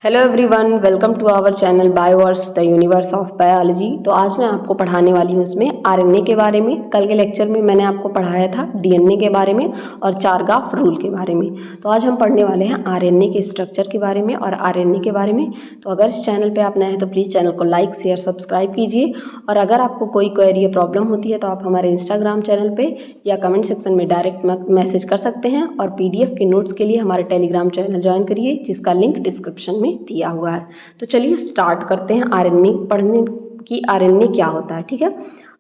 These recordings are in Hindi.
Hello everyone, welcome to our channel Bioverse the universe of biology. तो आज मैं आपको पढ़ाने वाली हूँ इसमें आरएनए के बारे में। कल के लेक्चर में मैंने आपको पढ़ाया था डीएनए के बारे में और चारगाफ रूल के बारे में। तो आज हम पढ़ने वाले हैं आरएनए के स्ट्रक्चर के बारे में और आरएनए के बारे में। तो अगर इस चैनल पर आप नए हैं तो प्लीज़ चैनल को लाइक शेयर सब्सक्राइब कीजिए। और अगर आपको कोई क्वेरी या प्रॉब्लम होती है तो आप हमारे इंस्टाग्राम चैनल पर या कमेंट सेक्शन में डायरेक्ट मैसेज कर सकते हैं। और पीडीएफ के नोट्स के लिए हमारे टेलीग्राम चैनल ज्वाइन करिए, जिसका लिंक डिस्क्रिप्शन में दिया हुआ है। तो चलिए स्टार्ट करते हैं आरएनए पढ़ने की। आरएनए क्या होता है, ठीक है।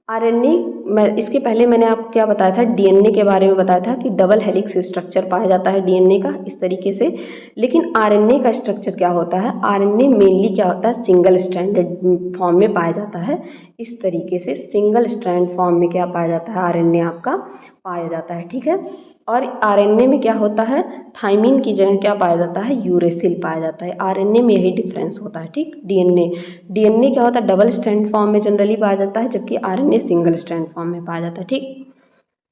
आरएनए इसके पहले मैंने आपको क्या बताया था, डीएनए के बारे में बताया था कि डबल हेलिक्स स्ट्रक्चर पाया जाता है डीएनए का इस तरीके से। लेकिन आरएनए का स्ट्रक्चर क्या होता है, आरएनए मेनली क्या होता है, सिंगल स्ट्रैंडेड फॉर्म में पाया जाता है। इस तरीके से सिंगल स्ट्रैंड फॉर्म में क्या पाया जाता है, आरएनए आपका पाया जाता है, ठीक है। और आरएनए में क्या होता है, थाइमिन की जगह क्या पाया जाता है, यूरेसिल पाया जाता है। आरएनए में यही डिफरेंस होता है, ठीक। डीएनए क्या होता है, डबल स्ट्रैंड फॉर्म में जनरली पाया जाता है, जबकि आरएनए सिंगल स्ट्रैंड फॉर्म में पाया जाता है, ठीक।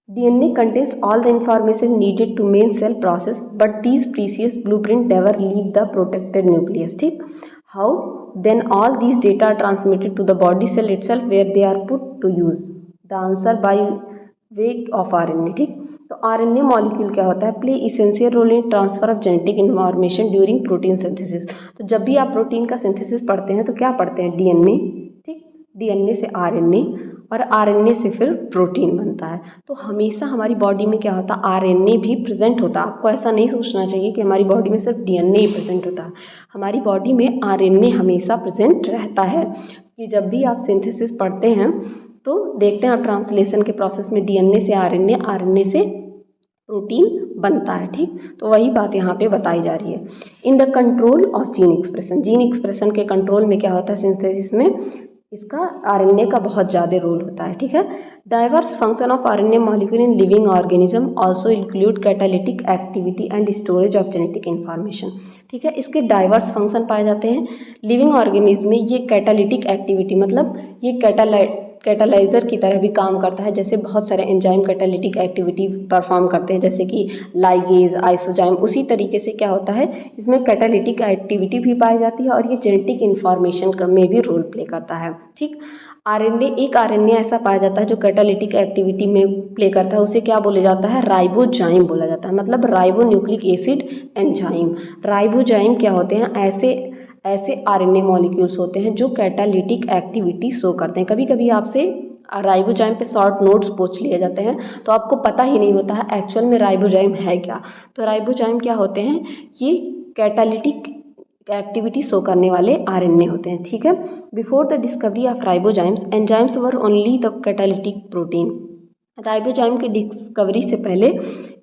DNA contains all the information needed to main cell process, but these precious blueprint never leave the protected nucleus, ठीक। How? Then all these data are transmitted to the body cell itself, where they are put to use. The answer by weight of RNA, ठीक। तो आरएनए मॉलिक्यूल क्या होता है, play essential role in transfer of genetic information during protein synthesis. तो जब भी आप प्रोटीन का सिंथेसिस पढ़ते हैं तो क्या पढ़ते हैं, डीएनए, ठीक। डीएनए से आरएनए और आरएनए से फिर प्रोटीन बनता है। तो हमेशा हमारी बॉडी में क्या होता है, आरएनए भी प्रेजेंट होता है। आपको ऐसा नहीं सोचना चाहिए कि हमारी बॉडी में सिर्फ डीएनए ही प्रेजेंट होता है। हमारी बॉडी में आरएनए हमेशा प्रेजेंट रहता है। कि जब भी आप सिंथेसिस पढ़ते हैं तो देखते हैं आप ट्रांसलेशन के प्रोसेस में डीएनए से आरएनए, आरएनए से प्रोटीन बनता है, ठीक। तो वही बात यहाँ पे बताई जा रही है। In the control of gene expression, gene expression के कंट्रोल में क्या होता है, सिंथेसिस में इसका आरएनए का बहुत ज़्यादा रोल होता है, ठीक है। Diverse function of RNA molecule in living organism also include catalytic activity and storage of genetic information, ठीक है। इसके डाइवर्स फंक्शन पाए जाते हैं लिविंग ऑर्गेनिज्म में। ये कैटालिटिक एक्टिविटी मतलब ये कैटालाइजर की तरह भी काम करता है। जैसे बहुत सारे एंजाइम कैटालिटिक एक्टिविटी परफॉर्म करते हैं, जैसे कि लाइगेज, आइसोजाइम, उसी तरीके से क्या होता है, इसमें कैटालिटिक एक्टिविटी भी पाई जाती है और ये जेनेटिक इन्फॉर्मेशन में भी रोल प्ले करता है, ठीक। एक आरएनए ऐसा पाया जाता है जो कैटालिटिक एक्टिविटी में प्ले करता है, उसे क्या बोला जाता है, राइबोजाइम बोला जाता है, मतलब ribo nucleic acid enzyme. Ribozyme क्या होते हैं, ऐसे आरएनए मॉलिक्यूल्स होते हैं जो कैटालिटिक एक्टिविटी शो करते हैं। कभी कभी आपसे राइबोजाइम पे शॉर्ट नोट्स पूछ लिए जाते हैं तो आपको पता ही नहीं होता है एक्चुअल में राइबोजाइम है क्या। तो राइबोजाइम क्या होते हैं, ये कैटालिटिक एक्टिविटी शो करने वाले आरएनए होते हैं, ठीक है। Before the discovery of ribozymes, enzymes were only the catalytic protein. Ribozyme की डिस्कवरी से पहले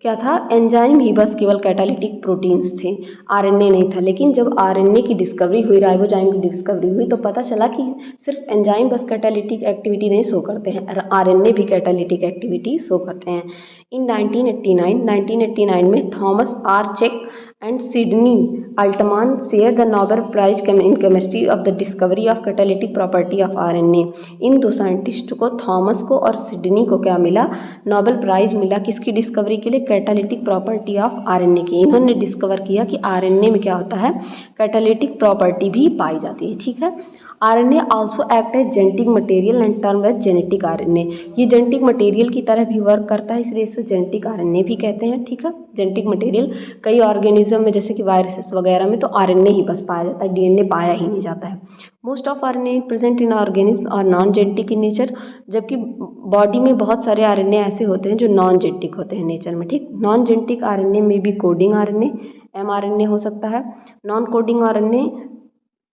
क्या था, एंजाइम ही बस केवल कैटालिटिक प्रोटीन्स थे, आरएनए नहीं था। लेकिन जब आरएनए की डिस्कवरी हुई, राइबोजाइम की डिस्कवरी हुई, तो पता चला कि सिर्फ एंजाइम बस कैटालिटिक एक्टिविटी नहीं शो करते हैं, आरएनए भी कैटालिटिक एक्टिविटी शो करते हैं। इन 1989 में Thomas R Cech and Sidney Altman share the Nobel prize in chemistry of the discovery of catalytic property of RNA. इन दो साइंटिस्ट को, थॉमस को और सिडनी को, क्या मिला, नोबेल प्राइज मिला। किसकी डिस्कवरी के लिए, कैटालिटिक प्रॉपर्टी ऑफ आरएनए की। इन्होंने डिस्कवर किया कि आरएनए में क्या होता है, कैटालिटिक प्रॉपर्टी भी पाई जाती है, ठीक है। RNA also act as genetic material and term as genetic RNA. ये जेनेटिक मटेरियल की तरह भी वर्क करता है, इसलिए इसे जेनेटिक आरएनए भी कहते हैं, ठीक है। जेनेटिक मटेरियल कई ऑर्गेनिज्म में, जैसे कि वायरसेस वगैरह में, तो आरएनए ही बस पाया जाता है, डीएनए पाया ही नहीं जाता है। Most of RNA present in organism और नॉन जेनेटिक इन नेचर, जबकि बॉडी में बहुत सारे आरएनए ऐसे होते हैं जो नॉन जेनेटिक होते हैं नेचर में, ठीक। नॉन जेनेटिक आरएनए में भी कोडिंग आरएनए, एमआरएनए हो सकता है। नॉन कोडिंग आरएनए,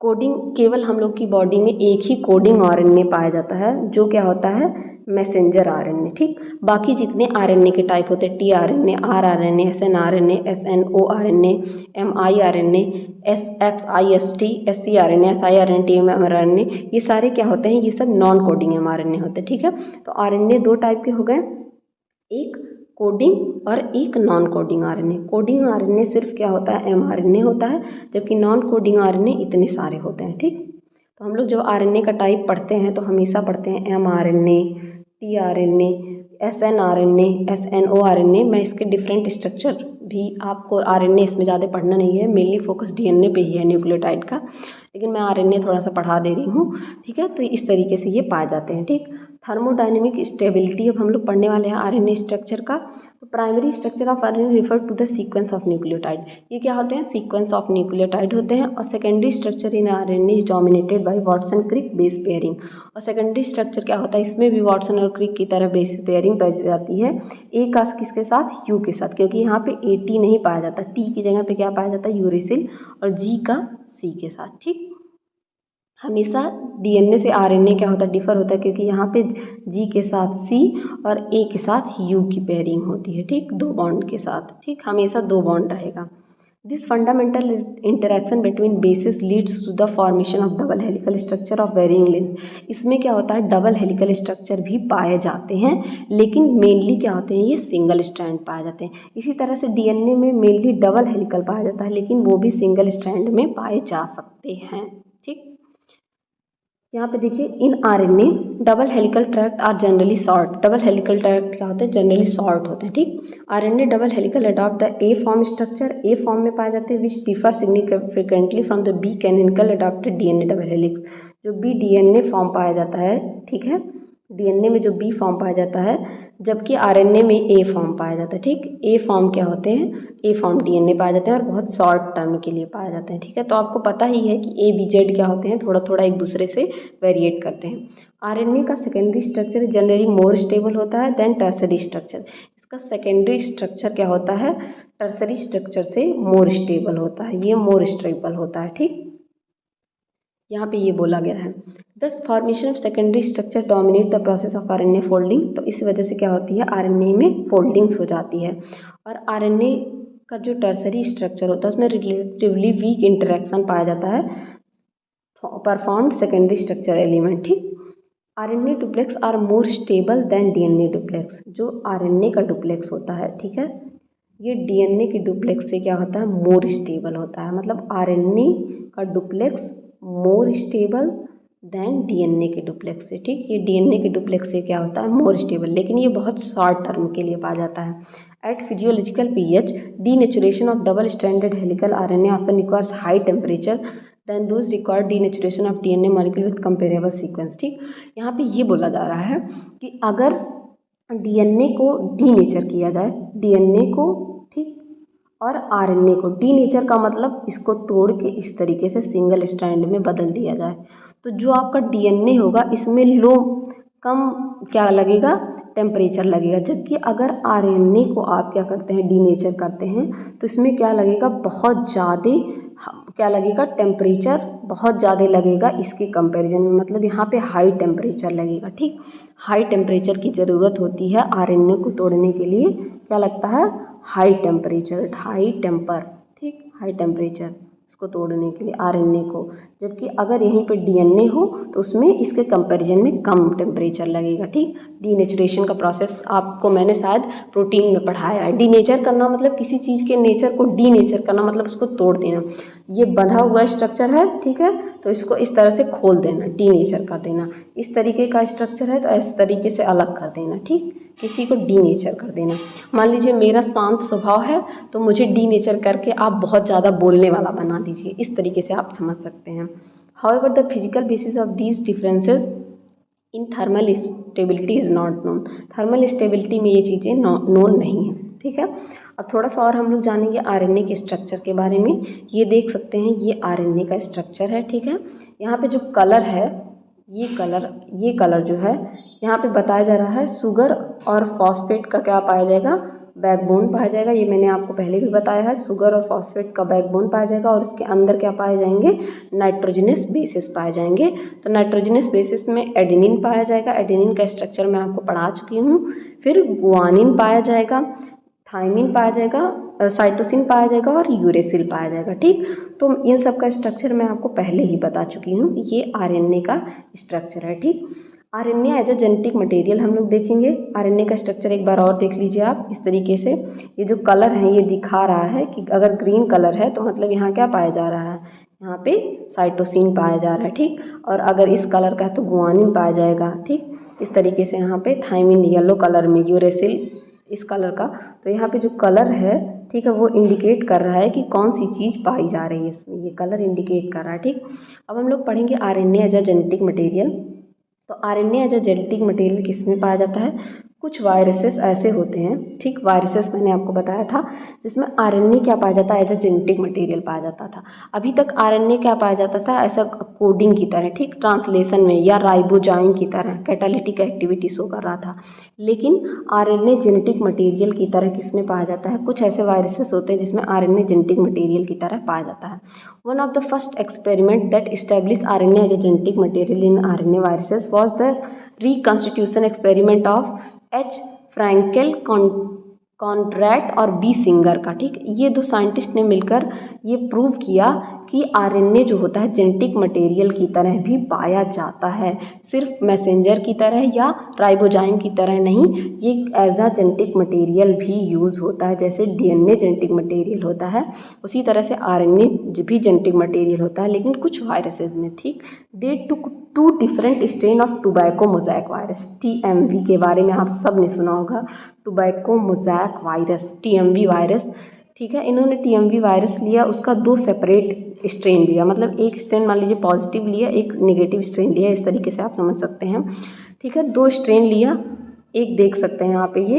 कोडिंग केवल हम लोग की बॉडी में एक ही कोडिंग आरएनए पाया जाता है, जो क्या होता है, मैसेंजर आरएनए, ठीक। बाकी जितने आरएनए के टाइप होते हैं, T RNA, R RNA, S N RNA, S N O RNA, M I RNA, S X I S T, S C RNA, S I RNA, T M RNA, ये सारे क्या होते हैं, ये सब नॉन कोडिंग एमआरएनए होते हैं, ठीक है। तो आरएनए दो टाइप के हो गए, एक कोडिंग और एक non coding RNA. Coding RNA सिर्फ क्या होता है, एमआरएनए होता है, जबकि नॉन कोडिंग आरएनए इतने सारे होते हैं, ठीक। तो हम लोग जब आरएनए का टाइप पढ़ते हैं तो हमेशा पढ़ते हैं mRNA, T RNA, S N RNA, S N O RNA. मैं इसके डिफरेंट स्ट्रक्चर भी आपको आरएनए इसमें ज़्यादा पढ़ना नहीं है, मेनली फोकस डीएनए पे ही है न्यूक्लियोटाइड का, लेकिन मैं आरएनए थोड़ा सा पढ़ा दे रही हूँ, ठीक है। तो इस तरीके से ये पाए जाते हैं, ठीक। थर्मोडायनेमिक स्टेबिलिटी अब हम लोग पढ़ने वाले हैं आरएनए स्ट्रक्चर का। तो primary structure of RNA refer to the sequence of nucleotide, ये क्या होते हैं, सीक्वेंस ऑफ न्यूक्लियोटाइड होते हैं। और secondary structure in RNA is dominated by Watson Crick base pairing, और सेकेंडरी स्ट्रक्चर क्या होता है, इसमें भी वाटसन और क्रिक की तरह बेस पेयरिंग पाई जाती है। ए का किसके साथ, यू के साथ, क्योंकि यहाँ पे ए टी नहीं पाया जाता, टी की जगह पे क्या पाया जाता है, यूरेसिल, और जी का सी के साथ, ठीक। हमेशा डीएनए से आरएनए क्या होता है, डिफर होता है, क्योंकि यहाँ पे जी के साथ सी और ए के साथ यू की पेयरिंग होती है, ठीक, दो बॉन्ड के साथ, ठीक, हमेशा दो बॉन्ड रहेगा। This fundamental interaction between bases leads to the formation of double helical structure of varying length. इसमें क्या होता है, डबल हेलिकल स्ट्रक्चर भी पाए जाते हैं, लेकिन मेनली क्या होते हैं, ये सिंगल स्ट्रैंड पाए जाते हैं। इसी तरह से डीएनए में मेनली डबल हेलिकल पाया जाता है, लेकिन वो भी सिंगल स्ट्रैंड में पाए जा सकते हैं, ठीक। यहाँ पे देखिए, in RNA double helical tract are generally short, double helical tract क्या होते हैं, जनरली शॉर्ट होते हैं, ठीक। RNA double helical adopt the A form structure, A form में पाए जाते हैं, which differ significantly from the B canonical adopted DNA double helix, जो बी डीएनए फॉर्म पाया जाता है, ठीक है, डीएनए में जो बी फॉर्म पाया जाता है, जबकि आरएनए में ए फॉर्म पाया जाता है, ठीक। ए फॉर्म क्या होते हैं, ए फॉर्म डीएनए पाया जाते हैं और बहुत शॉर्ट टर्म के लिए पाया जाते हैं, ठीक है। तो आपको पता ही है कि ए बी जेड क्या होते हैं, थोड़ा थोड़ा एक दूसरे से वेरिएट करते हैं। आरएनए का secondary structure generally more stable होता है देन टर्सरी स्ट्रक्चर, इसका सेकेंडरी स्ट्रक्चर क्या होता है, टर्सरी स्ट्रक्चर से मोर स्टेबल होता है, ये मोर स्टेबल होता है, ठीक। यहाँ पे ये बोला गया है, दस formation of secondary structure dominate the process of RNA folding, तो इस वजह से क्या होती है, आरएनए में फोल्डिंग्स हो जाती है। और आरएनए का जो टर्सरी स्ट्रक्चर होता है उसमें रिलेटिवली वीक इंटरेक्शन पाया जाता है परफॉर्म्ड सेकेंडरी स्ट्रक्चर एलिमेंट, ठीक। RNA duplex are more stable than DNA duplex, जो आरएनए का डुप्लेक्स होता है, ठीक है, ये डीएनए के डुप्लेक्स से क्या होता है, मोर स्टेबल होता है, मतलब आरएनए का डुप्लेक्स मोर स्टेबल देन डीएनए के डुप्लेक्स से, ठीक। ये डीएनए के डुप्लेक्स से क्या होता है, मोर स्टेबल, लेकिन ये बहुत शॉर्ट टर्म के लिए पाया जाता है। At physiological pH denaturation of double stranded helical RNA often requires high temperature than those required denaturation of DNA molecule with comparable sequence, ठीक। यहाँ पे ये बोला जा रहा है कि अगर डीएनए को डीनेचर किया जाए, डीएनए को, ठीक, और आरएनए को डीनेचर का मतलब इसको तोड़ के इस तरीके से सिंगल स्ट्रैंड में बदल दिया जाए, तो जो आपका डीएनए होगा इसमें लो कम क्या लगेगा, टेम्परेचर लगेगा, जबकि अगर आरएनए को आप क्या करते हैं, डीनेचर करते हैं, तो इसमें क्या लगेगा, बहुत ज़्यादा क्या लगेगा, टेम्परेचर बहुत ज़्यादा लगेगा इसके कंपैरिजन में, मतलब यहाँ पे हाई टेम्परेचर लगेगा, ठीक। हाई टेम्परेचर की ज़रूरत होती है आरएनए को तोड़ने के लिए, क्या लगता है, हाई टेम्परेचर, हाई टेम्पर, ठीक, हाई टेम्परेचर इसको तोड़ने के लिए आरएनए को, जबकि अगर यहीं पे डीएनए हो तो उसमें इसके कंपैरिजन में कम टेम्परेचर लगेगा, ठीक। डीनेचुरेशन का प्रोसेस आपको मैंने शायद प्रोटीन में पढ़ाया है, डीनेचर करना मतलब किसी चीज़ के नेचर को डीनेचर करना, मतलब उसको तोड़ देना, ये बंधा हुआ स्ट्रक्चर है, ठीक है, तो इसको इस तरह से खोल देना, डीनेचर कर देना, इस तरीके का स्ट्रक्चर है तो इस तरीके से अलग कर देना, ठीक, किसी को डीनेचर कर देना। मान लीजिए मेरा शांत स्वभाव है तो मुझे डीनेचर करके आप बहुत ज़्यादा बोलने वाला बना दीजिए, इस तरीके से आप समझ सकते हैं। However the physical basis of these differences in thermal stability is not known, thermal stability में ये चीज़ें नोन नहीं है, ठीक है। अब थोड़ा सा और हम लोग जानेंगे आरएनए के स्ट्रक्चर के बारे में। ये देख सकते हैं, ये आरएनए का स्ट्रक्चर है, ठीक है। यहाँ पे जो कलर है, ये कलर जो है यहाँ पे बताया जा रहा है, शुगर और फॉस्फेट का क्या पाया जाएगा, बैकबोन पाया जाएगा, ये मैंने आपको पहले भी बताया है, शुगर और फॉस्फेट का बैकबोन पाया जाएगा, और इसके अंदर क्या पाए जाएंगे, नाइट्रोजनस बेसिस पाए जाएंगे। तो नाइट्रोजनस बेसिस में एडेनिन पाया जाएगा, एडेनिन का स्ट्रक्चर मैं आपको पढ़ा चुकी हूँ। फिर गुआनिन पाया जाएगा, थायमिन पाया जाएगा, साइटोसिन पाया जाएगा और यूरेसिल पाया जाएगा, ठीक। तो इन सब का स्ट्रक्चर मैं आपको पहले ही बता चुकी हूँ, ये आरएनए का स्ट्रक्चर है, ठीक। RNA as a genetic material हम लोग देखेंगे। आरएनए का स्ट्रक्चर एक बार और देख लीजिए आप इस तरीके से, ये जो कलर है ये दिखा रहा है कि अगर ग्रीन कलर है तो मतलब यहाँ क्या पाया जा रहा है, यहाँ पे साइटोसिन पाया जा रहा है, ठीक। और अगर इस कलर का है तो गुआनिन पाया जाएगा, ठीक। इस तरीके से यहाँ पे थायमिन येलो कलर में, यूरेसिल इस कलर का। तो यहाँ पे जो कलर है, ठीक है, वो इंडिकेट कर रहा है कि कौन सी चीज़ पाई जा रही है इसमें, ये कलर इंडिकेट कर रहा है। ठीक, अब हम लोग पढ़ेंगे RNA as a genetic material. तो RNA as a genetic material किस में पाया जाता है? कुछ वायरसेस ऐसे होते हैं, ठीक, वायरसेस मैंने आपको बताया था जिसमें आरएनए क्या पाया जाता है? एज अ जेनेटिक मटेरियल पाया जाता था। अभी तक आरएनए क्या पाया जाता था? ऐसा कोडिंग की तरह, ठीक, ट्रांसलेशन में, या राइबोजाइम की तरह कैटालिटिक एक्टिविटी शो कर रहा था। लेकिन आरएनए जेनेटिक मटेरियल की तरह किस में पाया जाता है? कुछ ऐसे वायरसेस होते हैं जिसमें आरएनए जेनेटिक मटेरियल की तरह पाया जाता है। One of the first experiment that established RNA as a genetic material in RNA viruses was the reconstitution experiment of H. फ्रैंकेल कॉन्ड्रैट और बी सिंगर का। ठीक, ये दो साइंटिस्ट ने मिलकर ये प्रूव किया कि आरएनए जो होता है जेनेटिक मटेरियल की तरह भी पाया जाता है, सिर्फ मैसेंजर की तरह या राइबोजाइम की तरह नहीं, ये एज अ जेनेटिक मटेरियल भी यूज़ होता है। जैसे डीएनए जेनेटिक मटेरियल होता है, उसी तरह से आरएनए भी जेनेटिक मटेरियल होता है, लेकिन कुछ वायरसेस में। ठीक, दे टुक 2 different strain of tobacco mosaic virus, TMV के बारे में आप सब ने सुना होगा। Tobacco mosaic virus, TMV virus, ठीक है, इन्होंने टीएमवी वायरस लिया, उसका 2 सेपरेट स्ट्रेन लिया, मतलब एक स्ट्रेन मान लीजिए पॉजिटिव लिया, एक नेगेटिव स्ट्रेन लिया, इस तरीके से आप समझ सकते हैं। ठीक है, 2 स्ट्रेन लिया, एक देख सकते हैं यहाँ पे, ये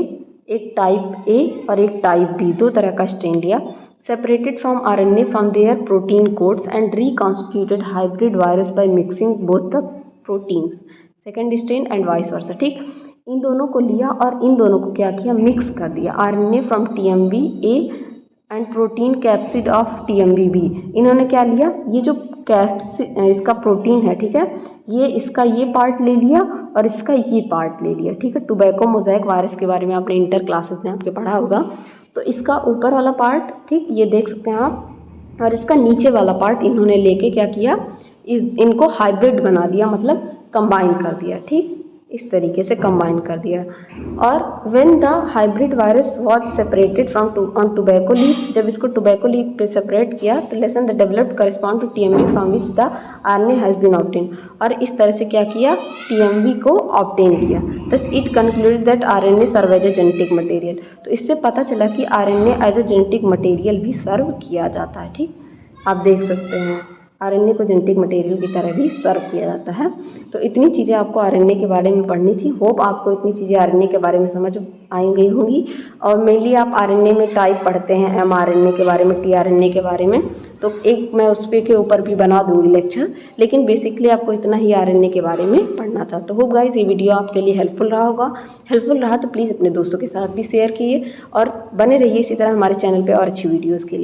एक टाइप ए और एक टाइप बी, 2 तरह का स्ट्रेन लिया। Separated from RNA from their protein codes and reconstituted hybrid virus by mixing both the proteins, second strain and vice versa. ठीक, इन दोनों को लिया और इन दोनों को क्या किया? मिक्स कर दिया। RNA from TMV A and protein capsid of TMV B, इन्होंने क्या लिया? ये जो इसका प्रोटीन है, ठीक है, ये इसका ये पार्ट ले लिया और इसका ये पार्ट ले लिया। ठीक है, टोबैको मोज़ेक वायरस के बारे में आपने इंटर क्लासेस में आपके पढ़ा होगा। तो इसका ऊपर वाला पार्ट, ठीक, ये देख सकते हैं आप, और इसका नीचे वाला पार्ट इन्होंने लेके क्या किया? इनको हाइब्रिड बना दिया, मतलब कंबाइन कर दिया। ठीक, इस तरीके से कंबाइन कर दिया। और when the hybrid virus was separated from on tobacco leaves, जब इसको टोबैको लीफ पे सेपरेट किया तो lesion the developed correspond to TMV from which the RNA has been obtain, और इस तरह से क्या किया? टीएमवी को ऑब्टेन किया। Thus it concluded that RNA serve as a genetic material, तो इससे पता चला कि RNA as a genetic material भी सर्व किया जाता है। ठीक, आप देख सकते हैं आरएनए को जेनेटिक मटेरियल की तरह भी सर्व किया जाता है। तो इतनी चीज़ें आपको आरएनए के बारे में पढ़नी थी। होप आपको इतनी चीज़ें आरएनए के बारे में समझ आई गई होंगी। और मेनली आप आरएनए में टाइप पढ़ते हैं, एमआरएनए के बारे में, टीआरएनए के बारे में, तो एक मैं उस पे के ऊपर भी बना दूँगी लेक्चर, लेकिन बेसिकली आपको इतना ही आरएनए के बारे में पढ़ना था। तो होप गाइस ये वीडियो आपके लिए हेल्पफुल रहा होगा। हेल्पफुल रहा तो प्लीज़ अपने दोस्तों के साथ भी शेयर कीजिए और बने रहिए इसी तरह हमारे चैनल पर और अच्छी वीडियोज़ के लिए।